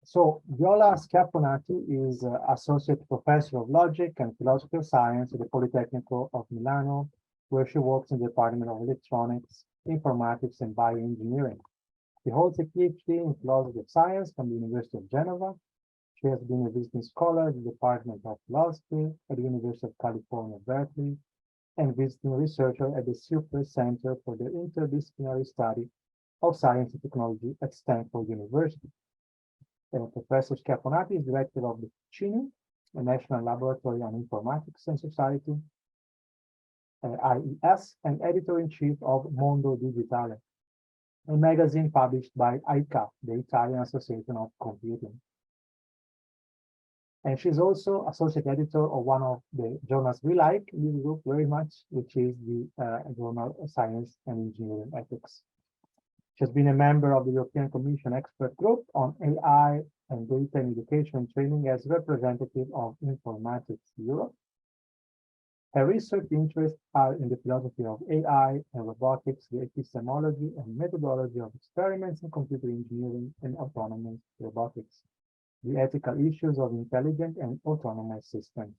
So Viola Schiaffonati is Associate Professor of Logic and Philosophy of Science at the Politecnico of Milano, where she works in the Department of Electronics, Informatics, and Bioengineering. She holds a PhD in Philosophy of Science from the University of Geneva. She has been a visiting scholar at the Department of Philosophy at the University of California, Berkeley, and visiting researcher at the Super Center for the Interdisciplinary Study of Science and Technology at Stanford University. Professor Schiaffonati is director of the CINI, the National Laboratory on Informatics and Society, IES, and editor-in-chief of Mondo Digitale, a magazine published by ITAS, the Italian Association of Computing. And she's also associate editor of one of the journals we like in this group very much, which is the Journal of Science and Engineering Ethics. She has been a member of the European Commission Expert Group on AI and Data in Education and Training as representative of Informatics Europe. Her research interests are in the philosophy of AI and robotics, the epistemology and methodology of experiments in computer engineering and autonomous robotics, the ethical issues of intelligent and autonomous systems.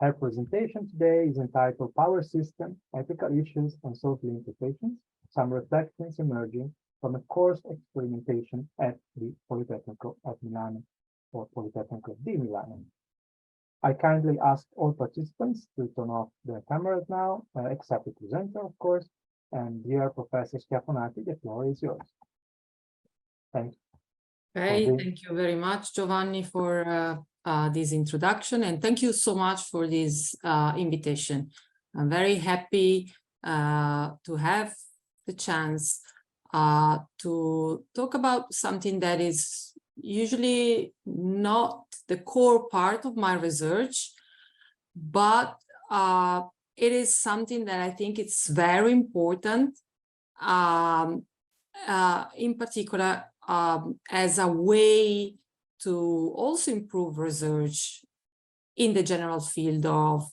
Her presentation today is entitled Power System, Ethical Issues and Social Implications, some reflections emerging from a course experimentation at the Politecnico of Milano, or Politecnico di Milano. I kindly ask all participants to turn off their cameras now, except the presenter, of course. And dear Professor Schiaffonati, the floor is yours. Thank you. Okay, thank you very much, Giovanni, for this introduction, and thank you so much for this invitation. I'm very happy to have the chance to talk about something that is usually not the core part of my research, but it is something that I think it's very important, in particular as a way to also improve research in the general field of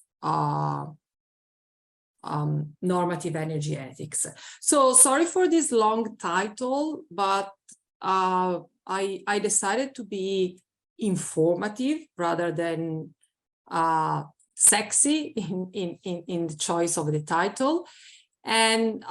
normative energy ethics. So sorry for this long title, but I decided to be informative rather than sexy in the choice of the title. And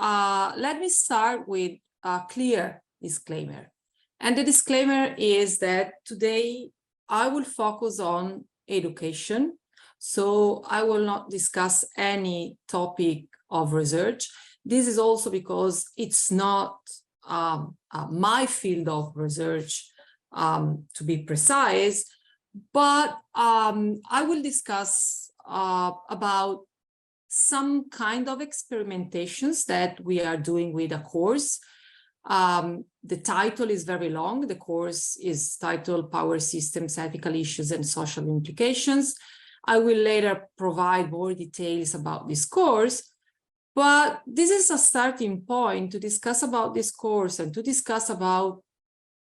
let me start with a clear disclaimer. And the disclaimer is that today I will focus on education. So I will not discuss any topic of research. This is also because it's not my field of research, to be precise, but I will discuss about some kind of experimentations that we are doing with a course. The title is very long. The course is titled Power Systems, Ethical Issues and Social Implications. I will later provide more details about this course, but this is a starting point to discuss about this course and to discuss about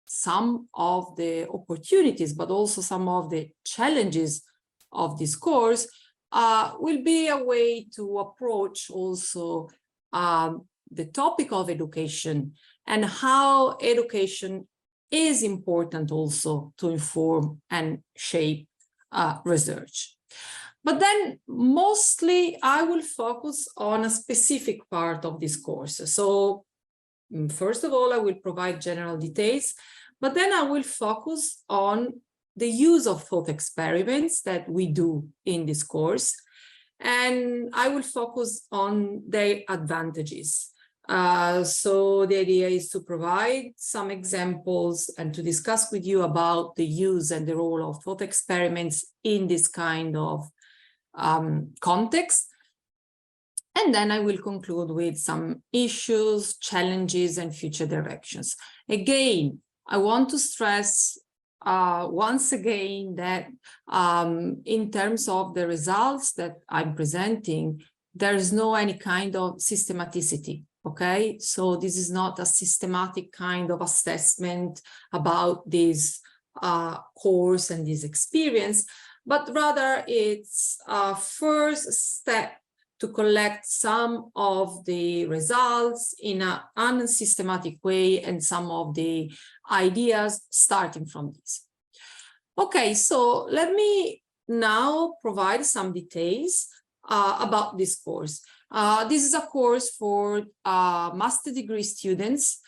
some of the opportunities, but also some of the challenges of this course. Will be a way to approach also the topic of education and how education is important also to inform and shape research. But then mostly I will focus on a specific part of this course. So first of all, I will provide general details, but then I will focus on the use of thought experiments that we do in this course. And I will focus on their advantages. So the idea is to provide some examples and to discuss with you about the use and the role of thought experiments in this kind of context. And then I will conclude with some issues, challenges, and future directions. Again, I want to stress once again that in terms of the results that I'm presenting, there is no any kind of systematicity. Okay, so this is not a systematic kind of assessment about this course and this experience, but rather it's a first step to collect some of the results in an unsystematic way and some of the ideas starting from this. Okay, so let me now provide some details about this course. This is a course for master degree students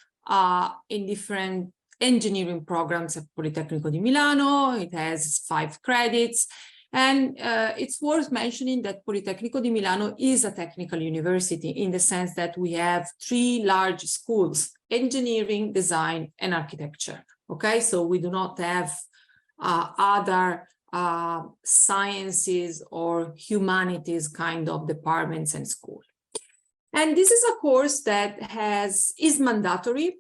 in different engineering programs at Politecnico di Milano. It has 5 credits. And it's worth mentioning that Politecnico di Milano is a technical university in the sense that we have 3 large schools: engineering, design, and architecture. Okay, so we do not have other sciences or humanities kind of departments and school. And this is a course that is mandatory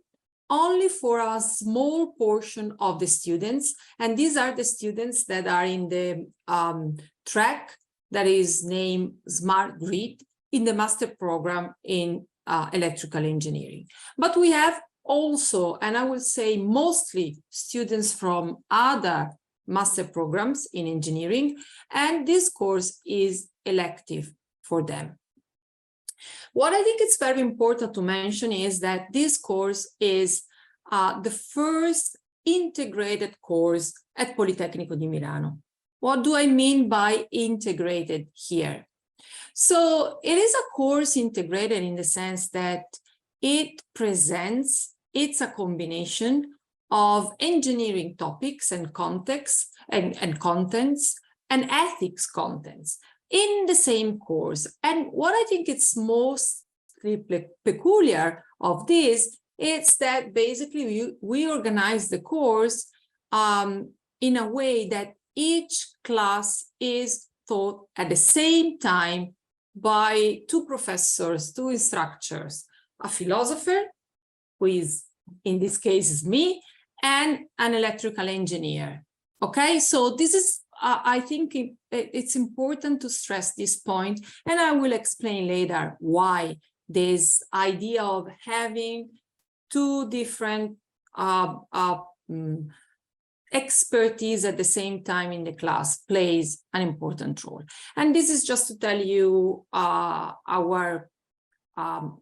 only for a small portion of the students. And these are the students that are in the track that is named Smart Grid in the master program in electrical engineering. But we have also, and I will say mostly, students from other master programs in engineering, and this course is elective for them. What I think is very important to mention is that this course is the first integrated course at Politecnico di Milano. What do I mean by integrated here? So it is a course integrated in the sense that it presents, it's a combination of engineering topics and contexts and contents and ethics contents in the same course. And what I think is most peculiar of this is that basically we organize the course in a way that each class is taught at the same time by 2 professors, 2 instructors, a philosopher, who is, in this case, is me, and an electrical engineer. Okay, so this is, I think it's important to stress this point, and I will explain later why this idea of having 2 different expertise at the same time in the class plays an important role. And this is just to tell you our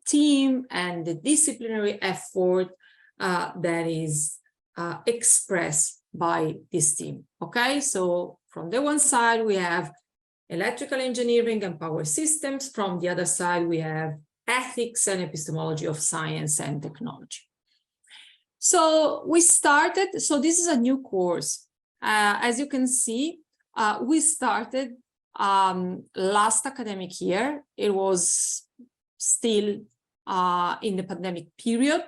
team and the disciplinary effort that is expressed by this team. Okay, so from the one side we have electrical engineering and power systems. From the other side we have ethics and epistemology of science and technology. So we started, so this is a new course. As you can see, we started last academic year. It was still in the pandemic period.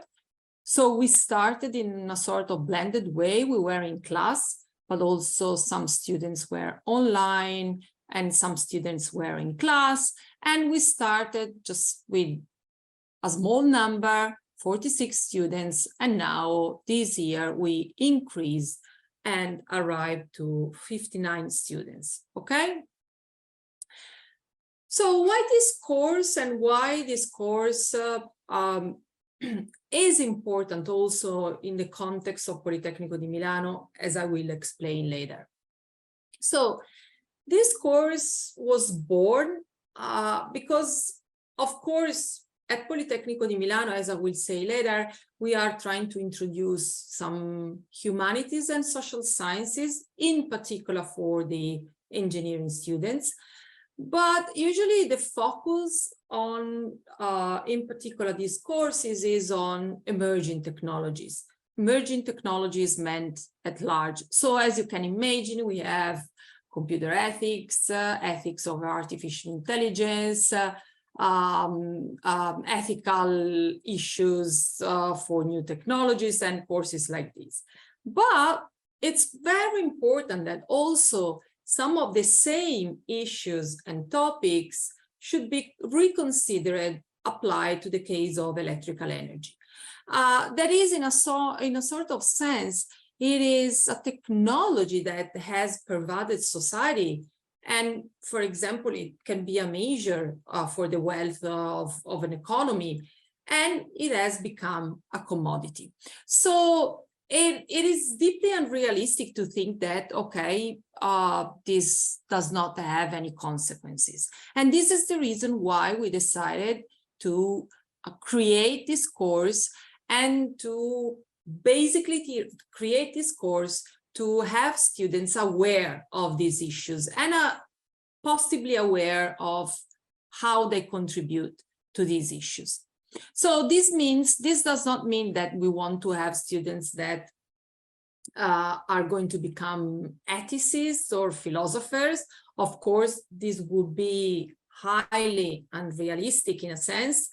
So we started in a sort of blended way. We were in class, but also some students were online and some students were in class. And we started just with a small number, 46 students, and now this year we increased and arrived to 59 students, okay? So why this course and why this course is important also in the context of Politecnico di Milano, as I will explain later. So this course was born because, of course, at Politecnico di Milano, as I will say later, we are trying to introduce some humanities and social sciences, in particular for the engineering students. But usually the focus on, in particular, these courses is on emerging technologies. Emerging technologies meant at large. So as you can imagine, we have computer ethics, ethics of artificial intelligence, ethical issues for new technologies and courses like this. But it's very important that also some of the same issues and topics should be reconsidered, applied to the case of electrical energy. That is, in a sort of sense, it is a technology that has pervaded society. And for example, it can be a measure for the wealth of an economy, and it has become a commodity. So it is deeply unrealistic to think that, okay, this does not have any consequences. And this is the reason why we decided to create this course and to basically create this course to have students aware of these issues and possibly aware of how they contribute to these issues. So this does not mean that we want to have students that are going to become ethicists or philosophers. Of course, this would be highly unrealistic in a sense,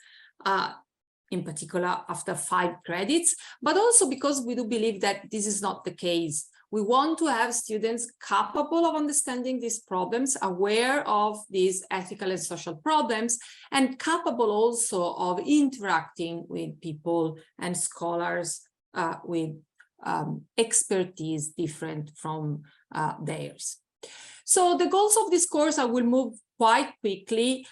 in particular after 5 credits, but also because we do believe that this is not the case. We want to have students capable of understanding these problems, aware of these ethical and social problems, and capable also of interacting with people and scholars with expertise different from theirs. So the goals of this course, I will move quite quickly,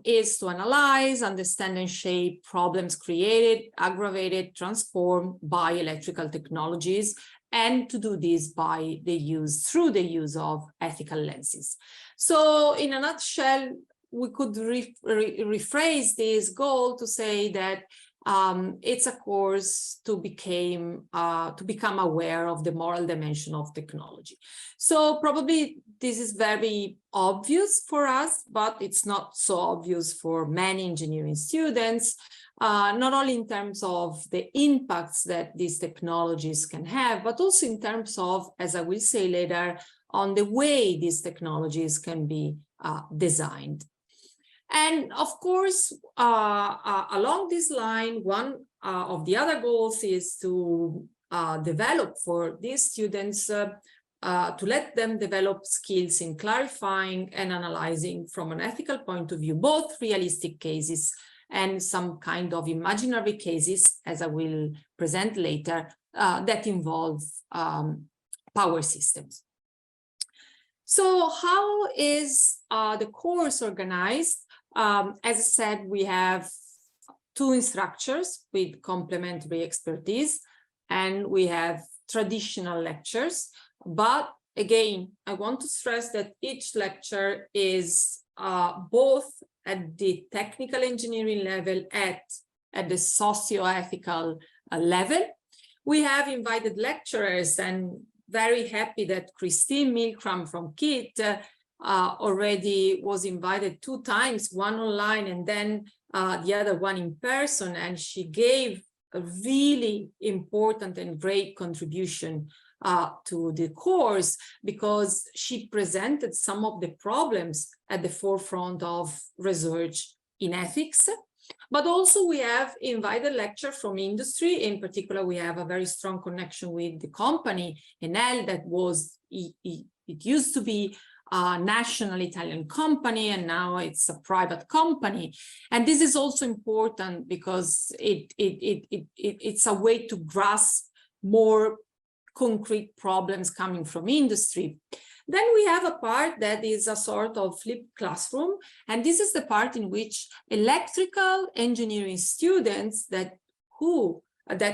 is to analyze, understand, and shape problems created, aggravated, transformed by electrical technologies, and to do this through the use of ethical lenses. So in a nutshell, we could rephrase this goal to say that it's a course to become aware of the moral dimension of technology. So probably this is very obvious for us, but it's not so obvious for many engineering students, not only in terms of the impacts that these technologies can have, but also in terms of, as I will say later, on the way these technologies can be designed. And of course, along this line, one of the other goals is to develop for these students, to let them develop skills in clarifying and analyzing from an ethical point of view, both realistic cases and some kind of imaginary cases, as I will present later, that involve power systems. So how is the course organized? As I said, we have 2 instructors with complementary expertise, and we have traditional lectures. But again, I want to stress that each lecture is both at the technical engineering level and at the socio-ethical level. We have invited lecturers, and very happy that Christine Milgram from KIT already was invited 2 times, one online and then the other one in person, and she gave a really important and great contribution to the course, because she presented some of the problems at the forefront of research in ethics. But also we have invited lecture from industry. In particular, we have a very strong connection with the company Enel, that was, it used to be a national Italian company, and now it's a private company. And this is also important because it's a way to grasp more concrete problems coming from industry. Then we have a part that is a sort of flipped classroom, and this is the part in which electrical engineering students that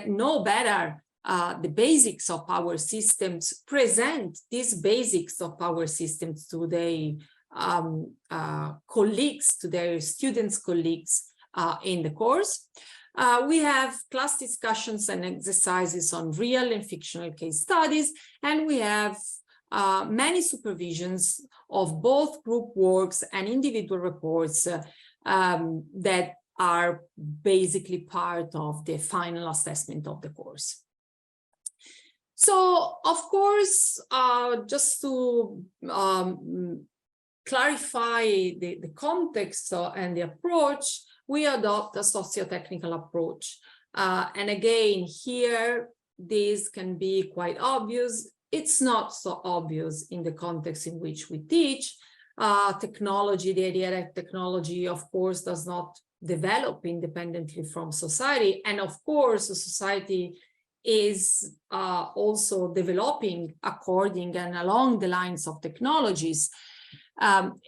know better the basics of power systems present these basics of power systems to their colleagues, to their students' colleagues in the course. We have class discussions and exercises on real and fictional case studies, and we have many supervisions of both group works and individual reports that are basically part of the final assessment of the course. So, of course, just to clarify the context and the approach, we adopt a sociotechnical approach. And again, here, this can be quite obvious. It's not so obvious in the context in which we teach. Technology, the idea that technology, of course, does not develop independently from society. And of course, the society is also developing according and along the lines of technologies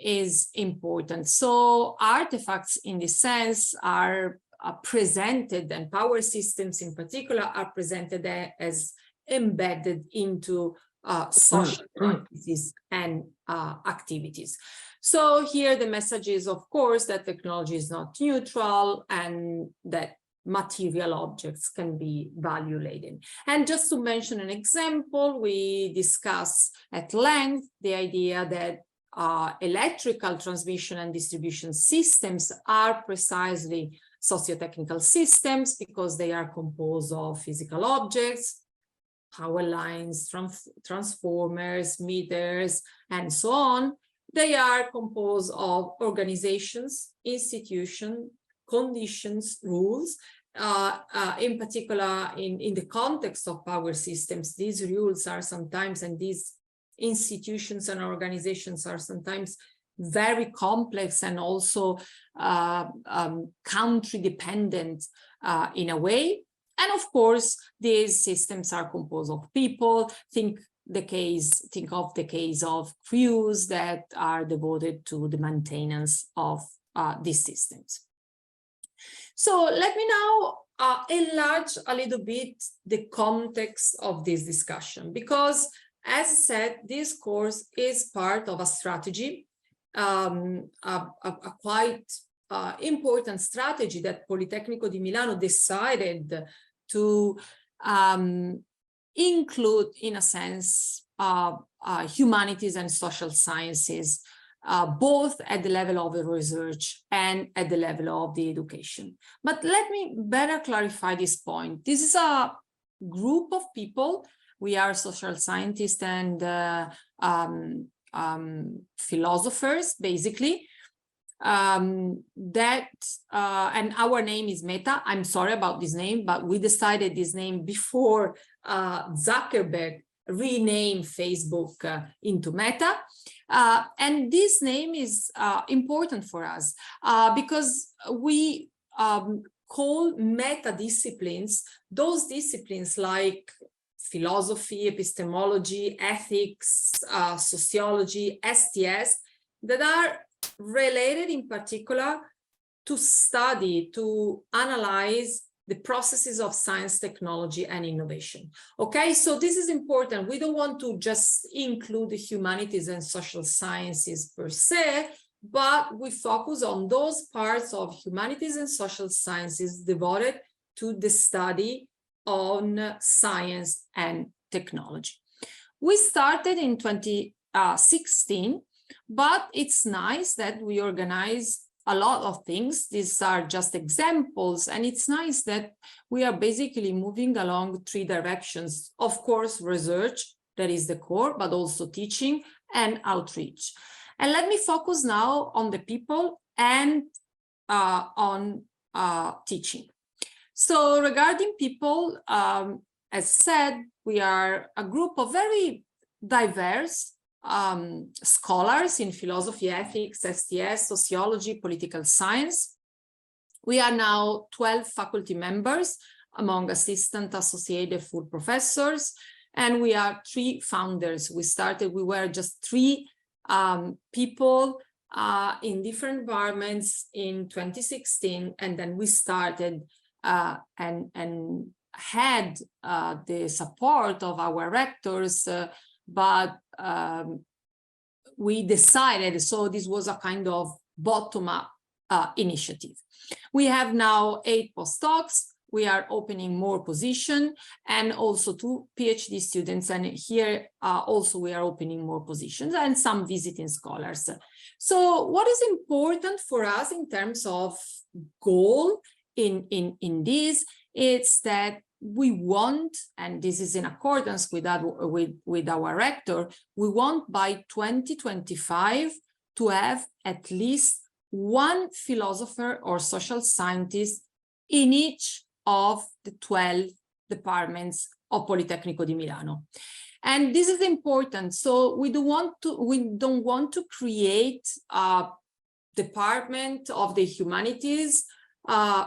is important. So artifacts in this sense are presented, and power systems in particular are presented as embedded into social practices and activities. So here the message is, of course, that technology is not neutral, and that material objects can be value laden. And just to mention an example, we discuss at length the idea that electrical transmission and distribution systems are precisely sociotechnical systems because they are composed of physical objects, power lines, transformers, meters, and so on. They are composed of organizations, institutions, conditions, rules. In particular, in the context of power systems, these rules are sometimes, and these institutions and organizations are sometimes very complex and also country dependent in a way. And of course, these systems are composed of people. Think of the case of crews that are devoted to the maintenance of these systems. So let me now enlarge a little bit the context of this discussion, because as I said, this course is part of a strategy, a quite important strategy that Politecnico di Milano decided to include, in a sense, humanities and social sciences, both at the level of the research and at the level of the education. But let me better clarify this point. This is a group of people. We are social scientists and philosophers, basically, and our name is Meta. I'm sorry about this name, but we decided this name before Zuckerberg renamed Facebook into Meta. And this name is important for us because we call meta disciplines those disciplines like philosophy, epistemology, ethics, sociology, STS, that are related in particular to study, to analyze the processes of science, technology, and innovation. Okay, so this is important. We don't want to just include the humanities and social sciences per se, but we focus on those parts of humanities and social sciences devoted to the study on science and technology. We started in 2016, but it's nice that we organize a lot of things. These are just examples, and it's nice that we are basically moving along 3 directions. Of course, research, that is the core, but also teaching and outreach. And let me focus now on the people and on teaching. So regarding people, as said, we are a group of very diverse scholars in philosophy, ethics, STS, sociology, political science. We are now 12 faculty members among assistant, associated, full professors, and we are 3 founders. We were just 3 people in different environments in 2016, and then we started and had the support of our rectors, but we decided, so this was a kind of bottom-up initiative. We have now 8 postdocs. We are opening more positions, and also 2 PhD students, and here also we are opening more positions, and some visiting scholars. So what is important for us in terms of goal in this, it's that we want, and this is in accordance with our rector, we want by 2025 to have at least 1 philosopher or social scientist in each of the 12 departments of Politecnico di Milano. And this is important. So we don't want to create a department of the humanities.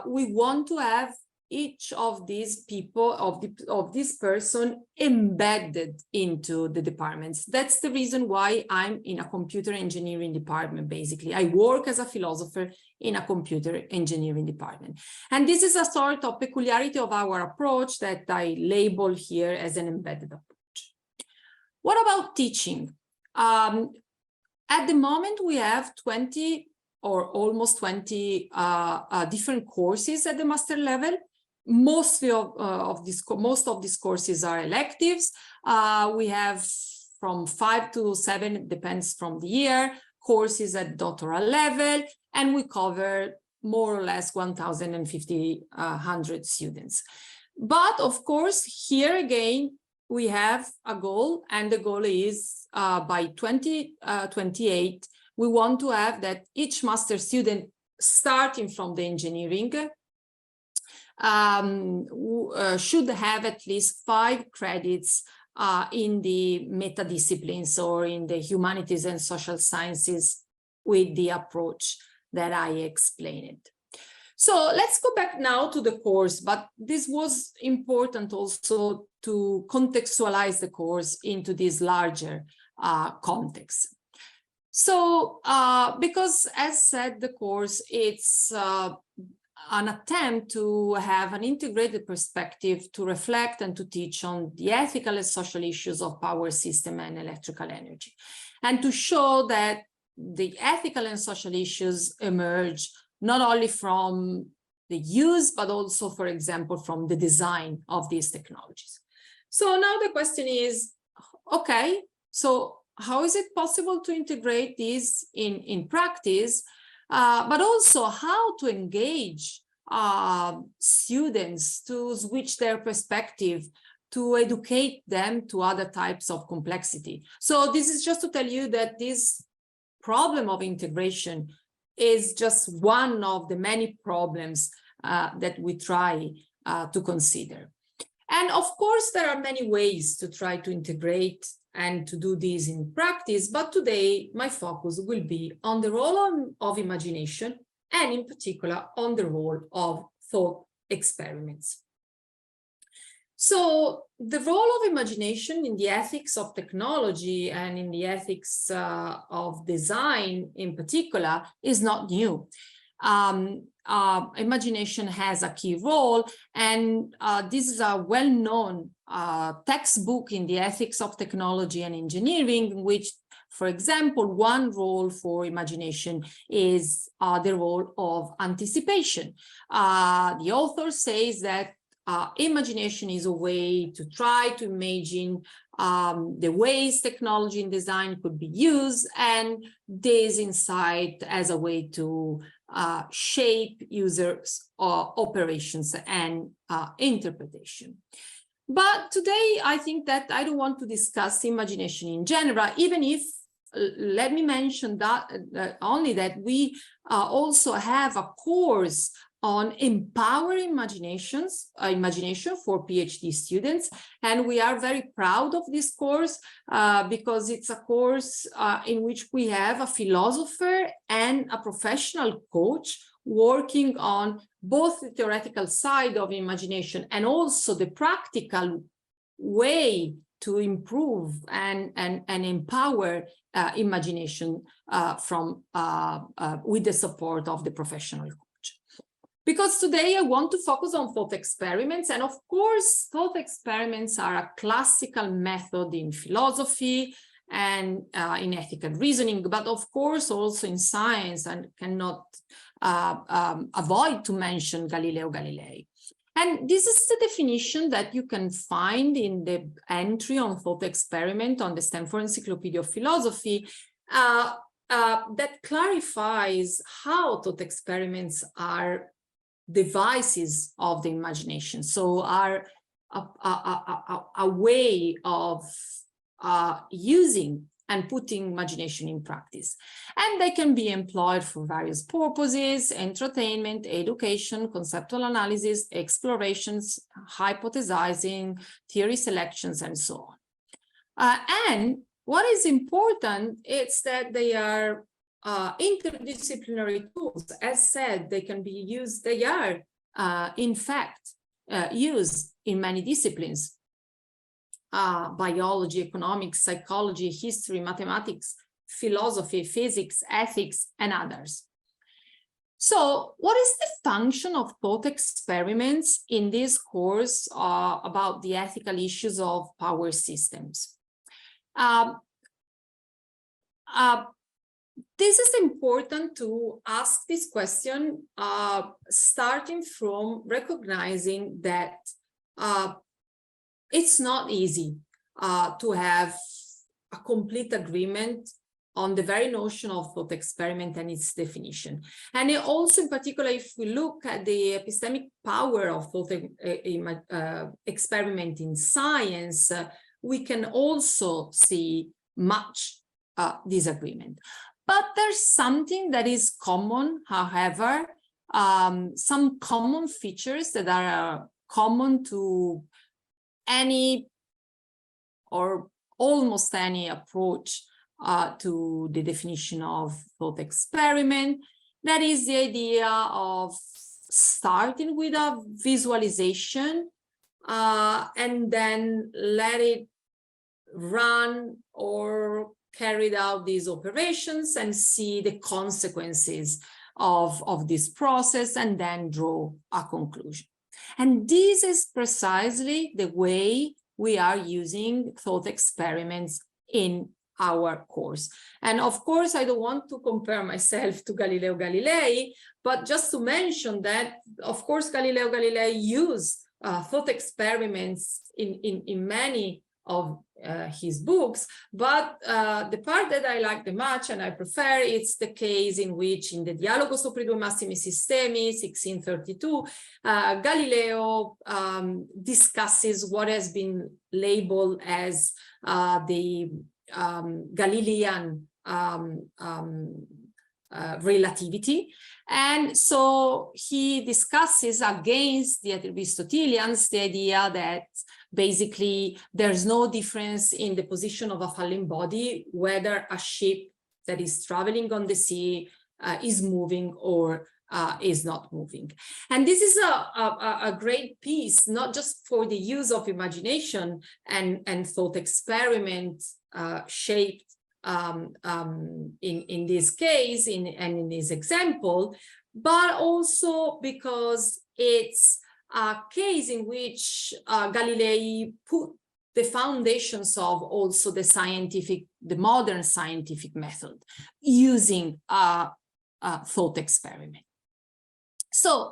We want to have each of these people, of this person embedded into the departments. That's the reason why I'm in a computer engineering department, basically. I work as a philosopher in a computer engineering department. And this is a sort of peculiarity of our approach that I label here as an embedded approach. What about teaching? At the moment, we have 20 or almost 20 different courses at the master level. most of these courses are electives. We have from 5 to 7, depends from the year, courses at doctoral level, and we cover more or less 1,500 students. But of course, here again, we have a goal, and the goal is by 2028, we want to have that each master student starting from the engineering should have at least 5 credits in the meta disciplines or in the humanities and social sciences with the approach that I explained. So let's go back now to the course, but this was important also to contextualize the course into this larger context. So because as said, the course, it's an attempt to have an integrated perspective to reflect and to teach on the ethical and social issues of power system and electrical energy, and to show that the ethical and social issues emerge not only from the use, but also, for example, from the design of these technologies. So now the question is, okay, so how is it possible to integrate these in practice, but also how to engage students to switch their perspective, to educate them to other types of complexity. So this is just to tell you that this problem of integration is just one of the many problems that we try to consider. And of course, there are many ways to try to integrate and to do this in practice, but today my focus will be on the role of imagination, and in particular on the role of thought experiments. So the role of imagination in the ethics of technology and in the ethics of design in particular is not new. Imagination has a key role, and this is a well-known textbook in the ethics of technology and engineering, in which, for example, one role for imagination is the role of anticipation. The author says that imagination is a way to try to imagine the ways technology and design could be used, and this insight as a way to shape users' operations and interpretation. But today, I think that I don't want to discuss imagination in general, even if, let me mention that only that we also have a course on empowering imagination for PhD students. And we are very proud of this course because it's a course in which we have a philosopher and a professional coach working on both the theoretical side of imagination and also the practical way to improve and empower imagination with the support of the professional coach. Because today I want to focus on thought experiments, and of course thought experiments are a classical method in philosophy and in ethical reasoning, but of course also in science, and cannot avoid to mention Galileo Galilei. And this is the definition that you can find in the entry on thought experiment on the Stanford Encyclopedia of Philosophy that clarifies how thought experiments are devices of the imagination. So are a way of using and putting imagination in practice. And they can be employed for various purposes: entertainment, education, conceptual analysis, explorations, hypothesizing, theory selections, and so on. And what is important is that they are interdisciplinary tools. As said, they can be used, they are in fact used in many disciplines: biology, economics, psychology, history, mathematics, philosophy, physics, ethics, and others. So what is the function of thought experiments in this course about the ethical issues of power systems? this is important to ask this question, starting from recognizing that it's not easy to have a complete agreement on the very notion of thought experiment and its definition. And also, in particular, if we look at the epistemic power of thought experiment in science, we can also see much disagreement. But there's something that is common, however, some common features that are common to any or almost any approach to the definition of thought experiment. That is the idea of starting with a visualization and then let it run or carried out these operations and see the consequences of this process and then draw a conclusion. And this is precisely the way we are using thought experiments in our course. And of course, I don't want to compare myself to Galileo Galilei, but just to mention that, of course, Galileo Galilei used thought experiments in many of his books, but the part that I like the much and I prefer, it's the case in which in the Dialogo sopra I due massimi sistemi, 1632, Galileo discusses what has been labeled as the Galilean relativity. And so he discusses against the Aristotelians the idea that basically there's no difference in the position of a falling body, whether a ship that is traveling on the sea is moving or is not moving. And this is a great piece, not just for the use of imagination and thought experiment shaped in this case and in this example, but also because it's a case in which Galilei put the foundations of also the modern scientific method using a thought experiment. So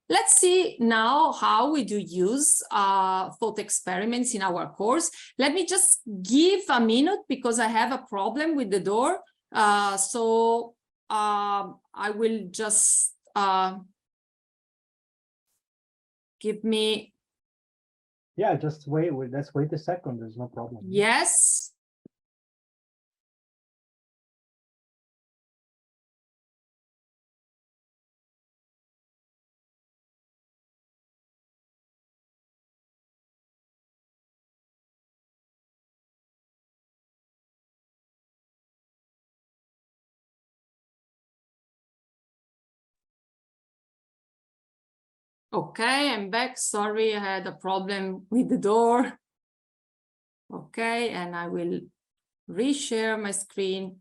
let's see now how we do use thought experiments in our course. Let me just give a minute because I have a problem with the door. So I will just give me. Yeah, just wait. Let's wait a second. There's no problem. Yes. Okay, I'm back. Sorry, I had a problem with the door. Okay, and I will reshare my screen.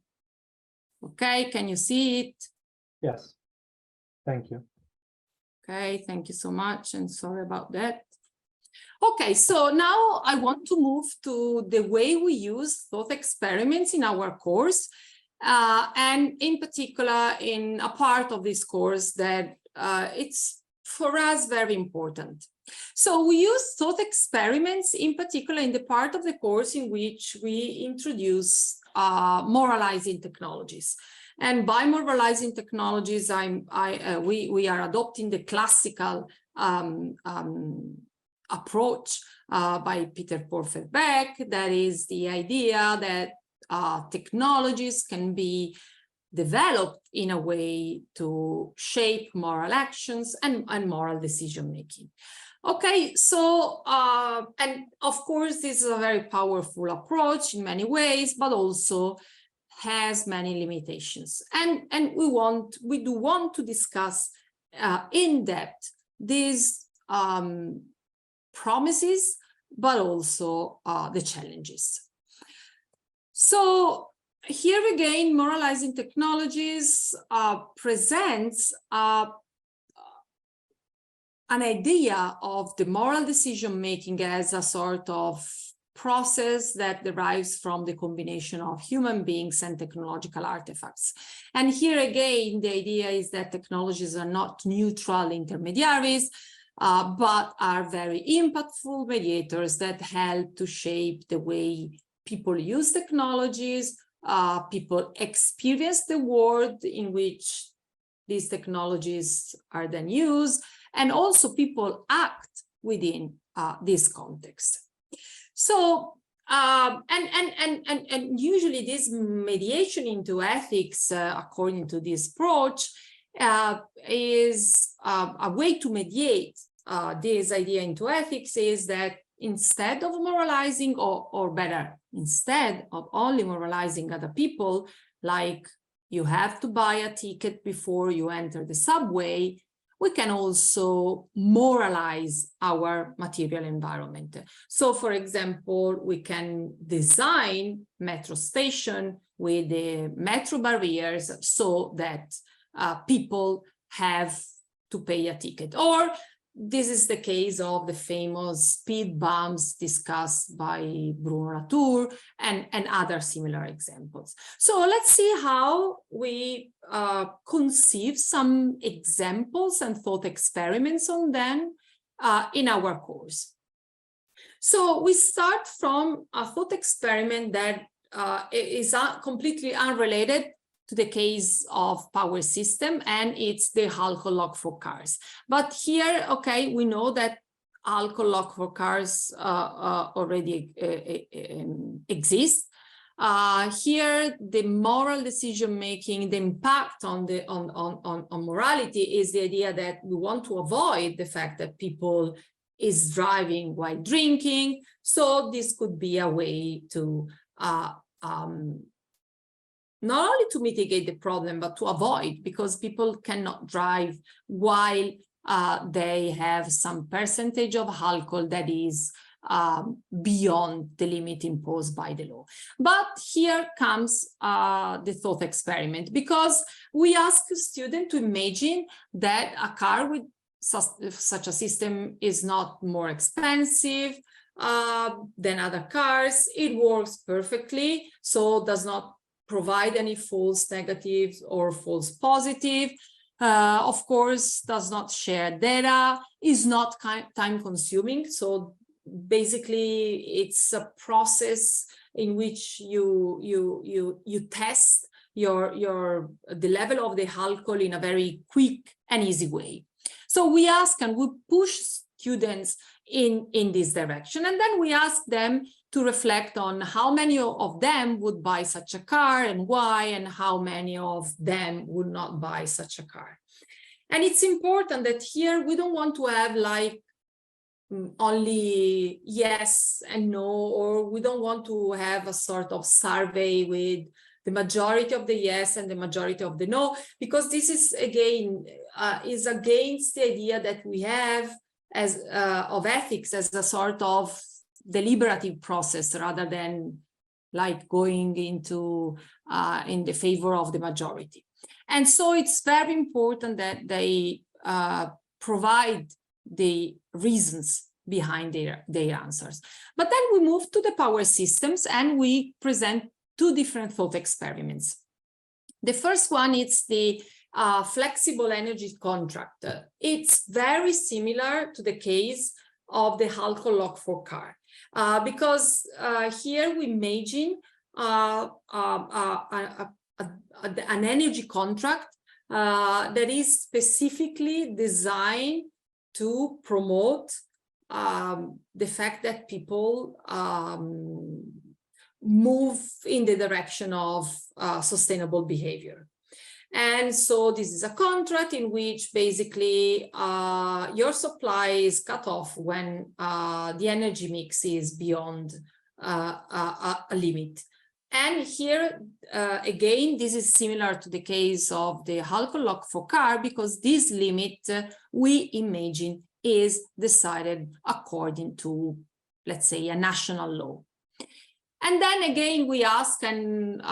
Okay, can you see it? Yes. Thank you. Okay, thank you so much, and sorry about that. Okay, so now I want to move to the way we use thought experiments in our course, and in particular in a part of this course that it's for us very important. So we use thought experiments in particular in the part of the course in which we introduce moralizing technologies. And by moralizing technologies, we are adopting the classical approach by Peter Porfir Beck, that is the idea that technologies can be developed in a way to shape moral actions and moral decision making. Okay, so and of course this is a very powerful approach in many ways, but also has many limitations. And we do want to discuss in depth these promises, but also the challenges. So here again, moralizing technologies presents an idea of the moral decision making as a sort of process that derives from the combination of human beings and technological artifacts. And here again, the idea is that technologies are not neutral intermediaries, but are very impactful mediators that help to shape the way people use technologies, people experience the world in which these technologies are then used, and also people act within this context. So, and usually this mediation into ethics, according to this approach, is a way to mediate this idea into ethics is that instead of moralizing, or better, instead of only moralizing other people, like you have to buy a ticket before you enter the subway, we can also moralize our material environment. So, for example, we can design metro station with the metro barriers so that people have to pay a ticket. Or this is the case of the famous speed bumps discussed by Bruno Latour and other similar examples. So let's see how we conceive some examples and thought experiments on them in our course. So we start from a thought experiment that is completely unrelated to the case of power system, and it's the alcohol lock for cars. But here, okay, we know that alcohol lock for cars already exist. Here, the moral decision making, the impact on morality is the idea that we want to avoid the fact that people is driving while drinking. So this could be a way to not only to mitigate the problem, but to avoid, because people cannot drive while they have some percentage of alcohol that is beyond the limit imposed by the law. But here comes the thought experiment, because we ask a student to imagine that a car with such a system is not more expensive than other cars. It works perfectly, so does not provide any false negatives or false positive, of course, does not share data, is not time consuming. So basically it's a process in which you test the level of the alcohol in a very quick and easy way. So we ask and we push students in this direction, and then we ask them to reflect on how many of them would buy such a car and why, and how many of them would not buy such a car. And it's important that here we don't want to have like only yes and no, or we don't want to have a sort of survey with the majority of the yes and the majority of the no, because this is again is against the idea that we have as of ethics as a sort of deliberative process, rather than like going into in the favor of the majority. And so it's very important that they provide the reasons behind their answers. But then we move to the power systems and we present two different thought experiments. The first one is the flexible energy contract. It's very similar to the case of the alcohol lock for car, because here we imagine an energy contract that is specifically designed to promote the fact that people move in the direction of sustainable behavior. And so this is a contract in which basically your supply is cut off when the energy mix is beyond a limit. And here, again, this is similar to the case of the alcohol lock for car, because this limit, we imagine, is decided according to, let's say, a national law. And then again, we ask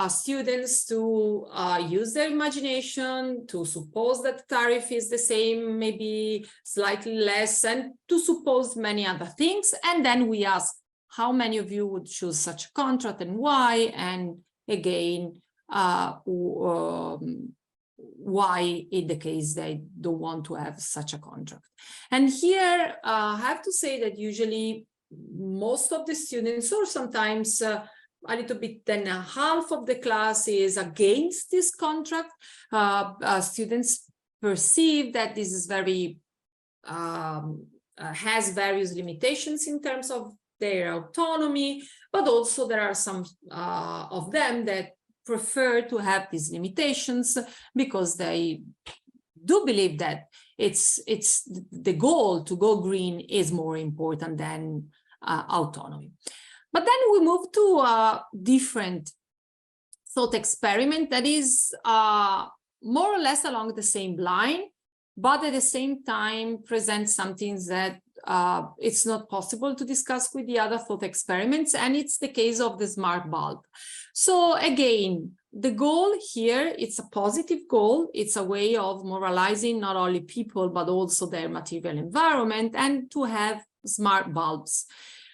students to use their imagination, to suppose that the tariff is the same, maybe slightly less, and to suppose many other things. And then we ask how many of you would choose such a contract and why? And again, why in the case they don't want to have such a contract. And here I have to say that usually most of the students, or sometimes a little bit than half of the class, is against this contract. Students perceive that this is very has various limitations in terms of their autonomy, but also there are some of them that prefer to have these limitations because they do believe that it's the goal to go green is more important than autonomy. But then we move to a different thought experiment that is more or less along the same line, but at the same time presents something that it's not possible to discuss with the other thought experiments, and it's the case of the smart bulb. So again, the goal here, it's a positive goal. It's a way of moralizing not only people, but also their material environment, and to have smart bulbs.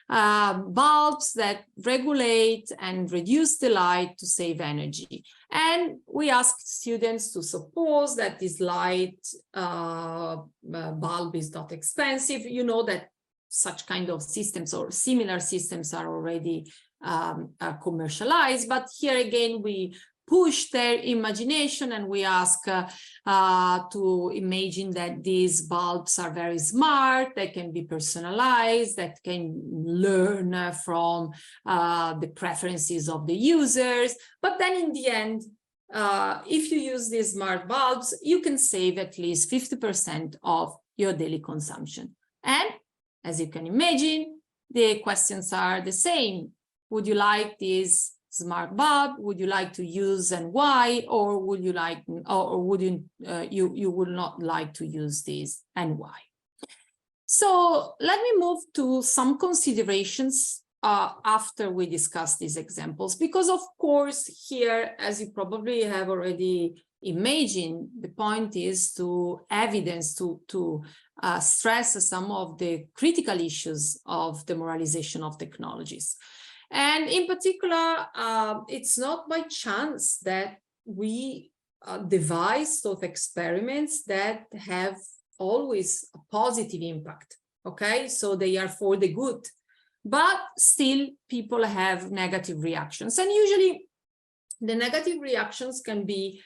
Bulbs that regulate and reduce the light to save energy. And we asked students to suppose that this light bulb is not expensive. You know that such kind of systems or similar systems are already commercialized, but here again we push their imagination and we ask to imagine that these bulbs are very smart, they can be personalized, that can learn from the preferences of the users. But then in the end, if you use these smart bulbs, you can save at least 50% of your daily consumption. And as you can imagine, the questions are the same. Would you like this smart bulb? Would you like to use, and why? Or would you like, or would you would not like to use this, and why? So let me move to some considerations after we discuss these examples, because of course here, as you probably have already imagined, the point is to evidence, to stress some of the critical issues of the moralization of technologies. And in particular, it's not by chance that we devise thought experiments that have always a positive impact, okay? So they are for the good, but still people have negative reactions. And usually the negative reactions can be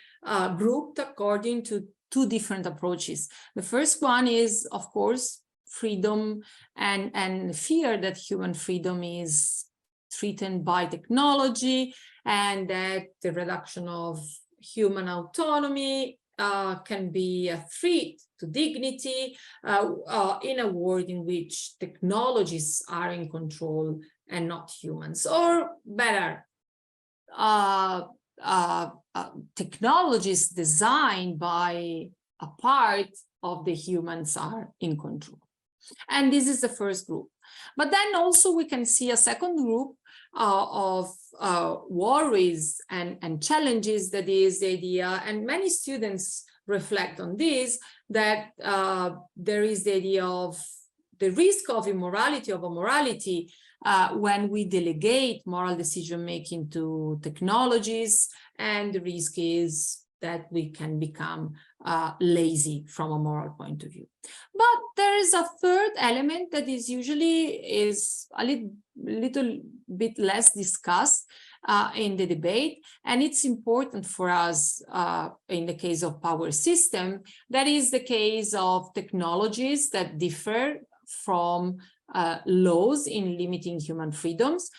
grouped according to two different approaches. The first one is, of course, freedom and fear that human freedom is threatened by technology, and that the reduction of human autonomy can be a threat to dignity in a world in which technologies are in control and not humans. Or better, technologies designed by a part of the humans are in control. And this is the first group. But then also we can see a second group of worries and challenges, that is the idea, and many students reflect on this, that there is the idea of the risk of immorality, of amorality, when we delegate moral decision-making to technologies, and the risk is that we can become lazy from a moral point of view. But there is a third element that is usually a little bit less discussed in the debate, and it's important for us in the case of power system. That is the case of technologies that differ from laws in limiting human freedoms,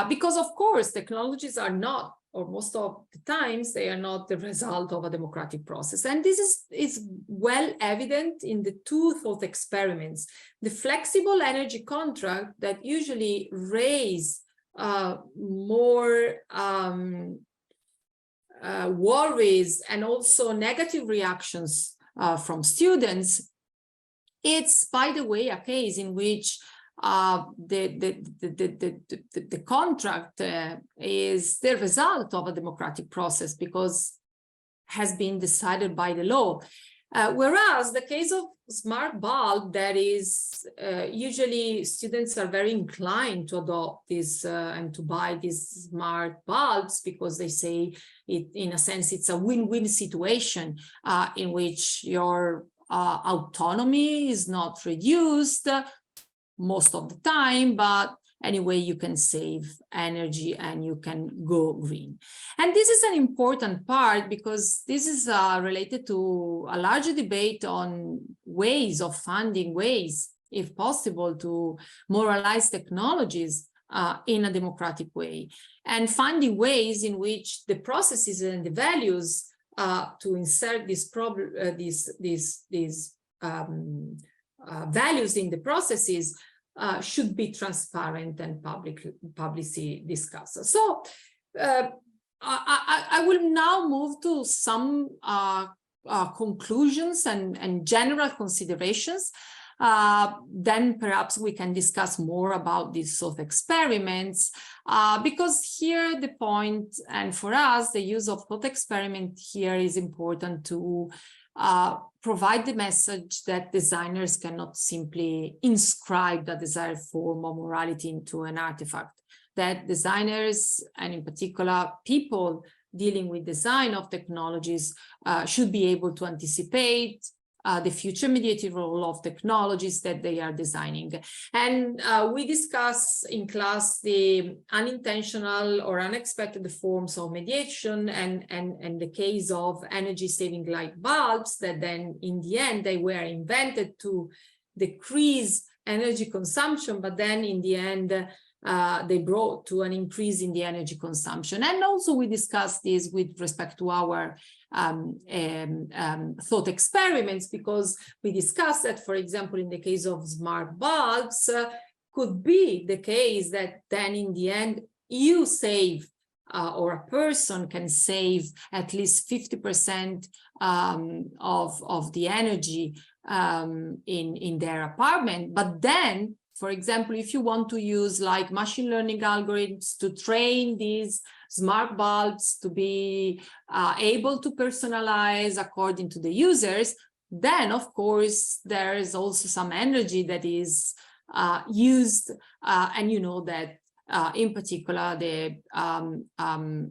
because of course technologies are not, or most of the times, they are not the result of a democratic process. And this is well evident in the two thought experiments. The flexible energy contract that usually raise more worries and also negative reactions from students. It's, by the way, a case in which the contract is the result of a democratic process, because has been decided by the law. Whereas the case of smart bulb, that is usually students are very inclined to adopt this and to buy these smart bulbs because they say it, in a sense, it's a win-win situation in which your autonomy is not reduced most of the time, but anyway, you can save energy and you can go green. And this is an important part because this is related to a larger debate on ways of funding, ways, if possible, to moralize technologies in a democratic way, and finding ways in which the processes and the values to insert these values in the processes should be transparent and publicly discussed. So I will now move to some conclusions and general considerations. Then perhaps we can discuss more about these sort of experiments, because here the point, and for us, the use of thought experiment here is important to provide the message that designers cannot simply inscribe the desired form of morality into an artifact, that designers, and in particular people dealing with design of technologies, should be able to anticipate the future mediative role of technologies that they are designing. And we discuss in class the unintentional or unexpected forms of mediation and the case of energy saving light bulbs that then in the end they were invented to decrease energy consumption, but then in the end they brought to an increase in the energy consumption. And also we discussed this with respect to our thought experiments, because we discussed that, for example, in the case of smart bulbs, could be the case that then in the end you save or a person can save at least 50% of the energy in their apartment. But then, for example, if you want to use like machine learning algorithms to train these smart bulbs to be able to personalize according to the users, then of course there is also some energy that is used, and you know that in particular the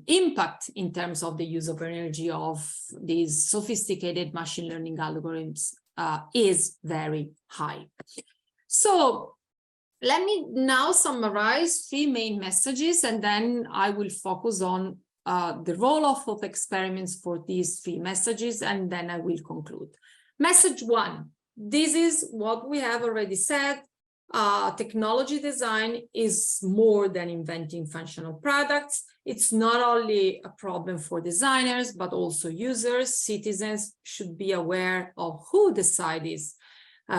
impact in terms of the use of energy of these sophisticated machine learning algorithms is very high. So let me now summarize 3 main messages, and then I will focus on the role of thought experiments for these 3 messages, and then I will conclude. Message 1, this is what we have already said. Technology design is more than inventing functional products. It's not only a problem for designers, but also users. Citizens should be aware of who decides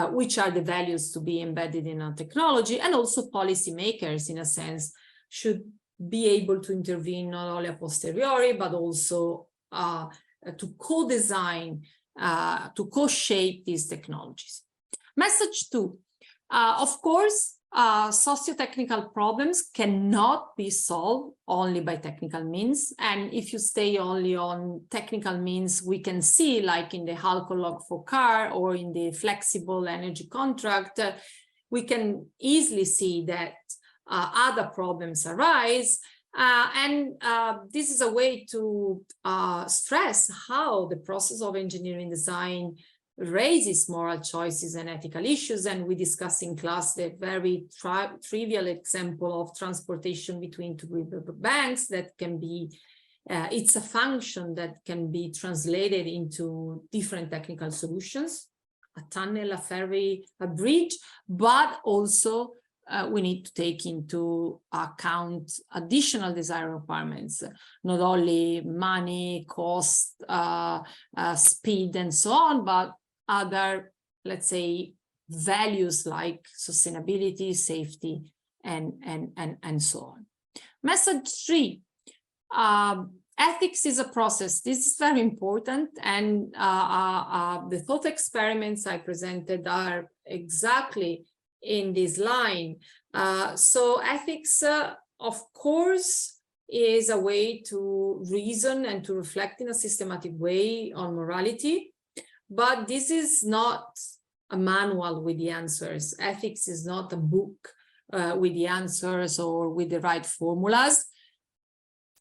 which are the values to be embedded in a technology, and also policymakers, in a sense, should be able to intervene not only a posteriori, but also to co-design, to co-shape these technologies. Message 2, of course, sociotechnical problems cannot be solved only by technical means. And if you stay only on technical means, we can see, like in the alcohol for car or in the flexible energy contract, we can easily see that other problems arise. And this is a way to stress how the process of engineering design raises moral choices and ethical issues. And we discuss in class the very trivial example of transportation between 2 river banks that can be, it's a function that can be translated into different technical solutions, a tunnel, a ferry, a bridge, but also we need to take into account additional desire requirements, not only money, cost, speed, and so on, but other, let's say, values like sustainability, safety, and so on. Message 3, ethics is a process. This is very important, and the thought experiments I presented are exactly in this line. So ethics, of course, is a way to reason and to reflect in a systematic way on morality. but this is not a manual with the answers. Ethics is not a book with the answers or with the right formulas.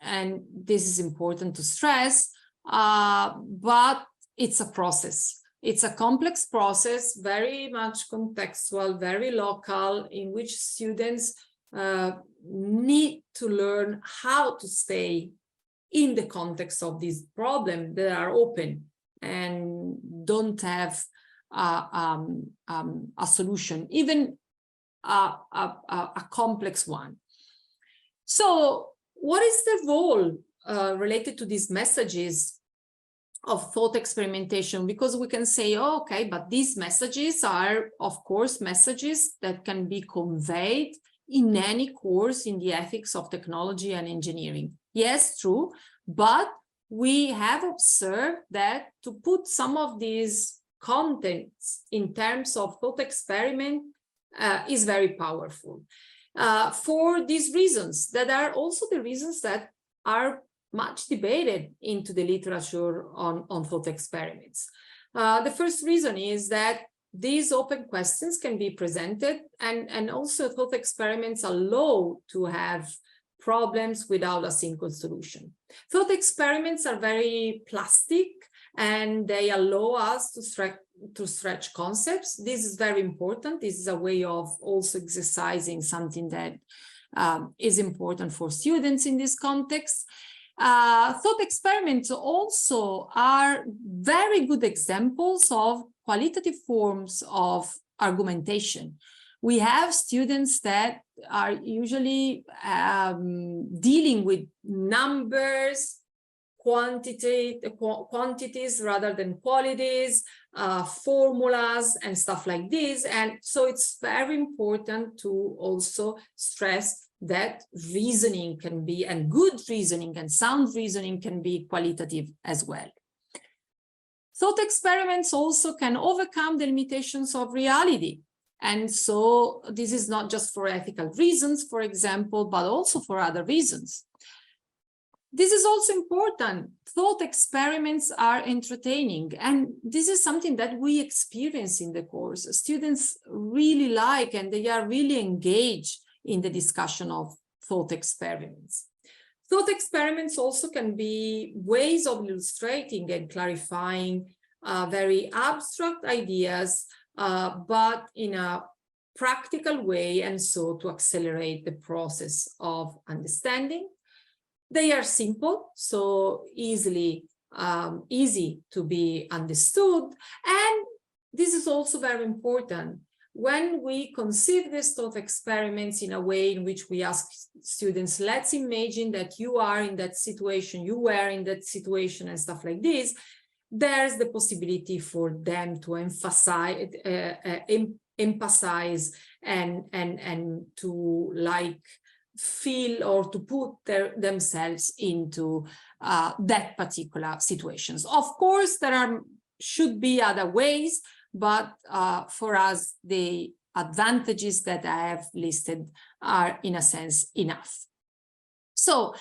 And this is important to stress, but it's a process. It's a complex process, very much contextual, very local, in which students need to learn how to stay in the context of these problems that are open and don't have a solution, even a complex one. So what is the role related to these messages of thought experimentation? Because we can say, oh, okay, but these messages are, of course, messages that can be conveyed in any course in the ethics of technology and engineering. Yes, true, but we have observed that to put some of these contents in terms of thought experiment is very powerful. For these reasons, that are also the reasons that are much debated into the literature on thought experiments. The first reason is that these open questions can be presented, and also thought experiments allow to have problems without a single solution. Thought experiments are very plastic, and they allow us to stretch concepts. This is very important. This is a way of also exercising something that is important for students in this context. Thought experiments also are very good examples of qualitative forms of argumentation. We have students that are usually dealing with numbers, quantities rather than qualities, formulas and stuff like this. And so it's very important to also stress that reasoning can be, and good reasoning and sound reasoning can be qualitative as well. Thought experiments also can overcome the limitations of reality. And so this is not just for ethical reasons, for example, but also for other reasons. This is also important. Thought experiments are entertaining, and this is something that we experience in the course. Students really like, and they are really engaged in the discussion of thought experiments. Thought experiments also can be ways of illustrating and clarifying very abstract ideas, but in a practical way, and so to accelerate the process of understanding. They are simple, so easy to be understood. And this is also very important. When we conceive these thought experiments in a way in which we ask students, let's imagine that you are in that situation, you were in that situation and stuff like this, there's the possibility for them to emphasize and to like feel or to put themselves into that particular situations. Of course, there should be other ways, but for us, the advantages that I have listed are, in a sense, enough. So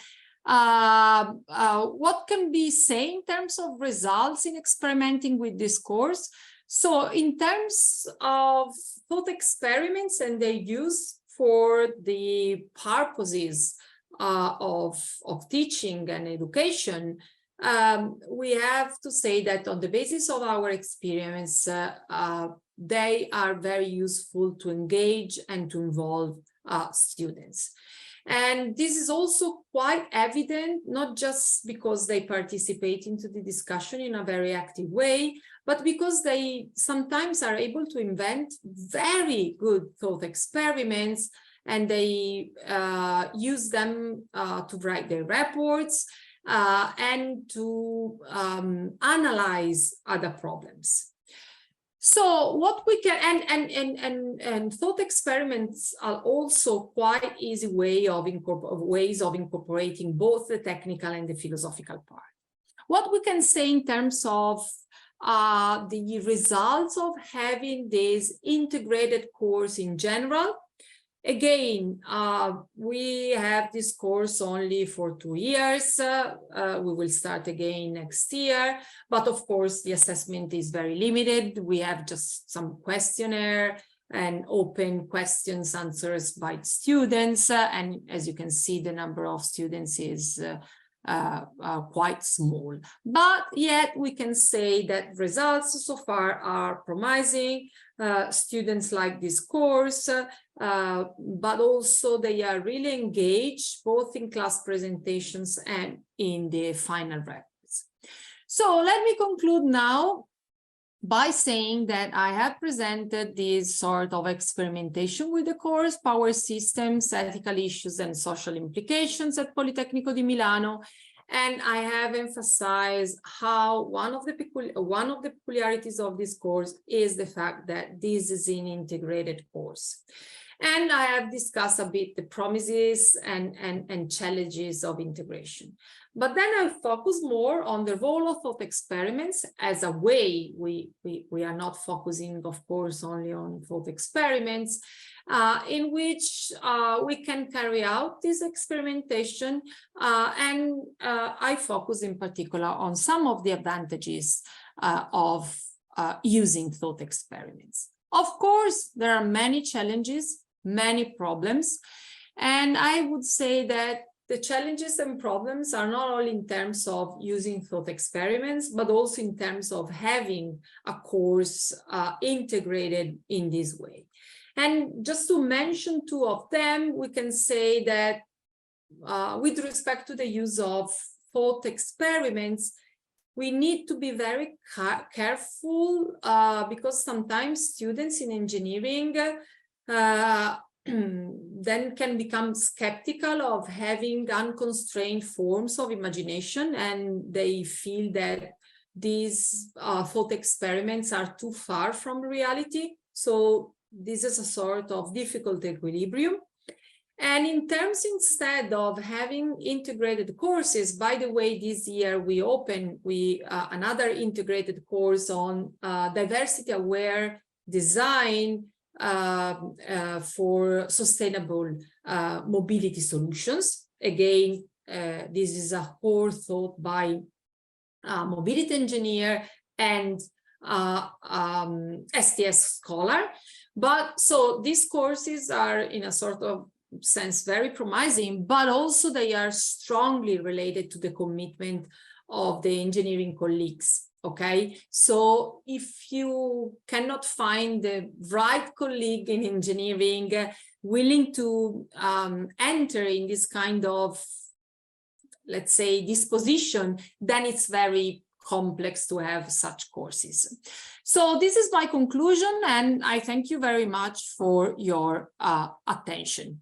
what can be said in terms of results in experimenting with this course? So in terms of thought experiments and their use for the purposes of teaching and education, we have to say that on the basis of our experience, they are very useful to engage and to involve students. And this is also quite evident, not just because they participate into the discussion in a very active way, but because they sometimes are able to invent very good thought experiments, and they use them to write their reports and to analyze other problems. So what we can, and thought experiments are also quite easy ways of incorporating both the technical and the philosophical part. What we can say in terms of the results of having this integrated course in general, Again, we have this course only for 2 years. We will start again next year, but of course the assessment is very limited. We have just some questionnaire and open questions answers by students. And as you can see, the number of students is quite small, but yet we can say that results so far are promising. Students like this course, but also they are really engaged both in class presentations and in the final reports. So let me conclude now by saying that I have presented this sort of experimentation with the course, Power Systems, Ethical Issues and Social Implications at Politecnico di Milano. And I have emphasized how one of the peculiarities of this course is the fact that this is an integrated course. And I have discussed a bit the promises and challenges of integration. But then I'll focus more on the role of thought experiments as a way. We are not focusing, of course, only on thought experiments, in which we can carry out this experimentation. And I focus in particular on some of the advantages of using thought experiments. Of course, there are many challenges, many problems, and I would say that the challenges and problems are not only in terms of using thought experiments, but also in terms of having a course integrated in this way. And just to mention 2 of them, we can say that with respect to the use of thought experiments, we need to be very careful because sometimes students in engineering then can become skeptical of having unconstrained forms of imagination, and they feel that these thought experiments are too far from reality. So this is a sort of difficult equilibrium. And in terms instead of having integrated courses, by the way, this year we open another integrated course on diversity-aware design for sustainable mobility solutions. Again, this is a core thought by a mobility engineer and STS scholar. But so these courses are in a sort of sense very promising, but also they are strongly related to the commitment of the engineering colleagues. Okay, so if you cannot find the right colleague in engineering willing to enter in this kind of, let's say, disposition, then it's very complex to have such courses. So this is my conclusion, and I thank you very much for your attention.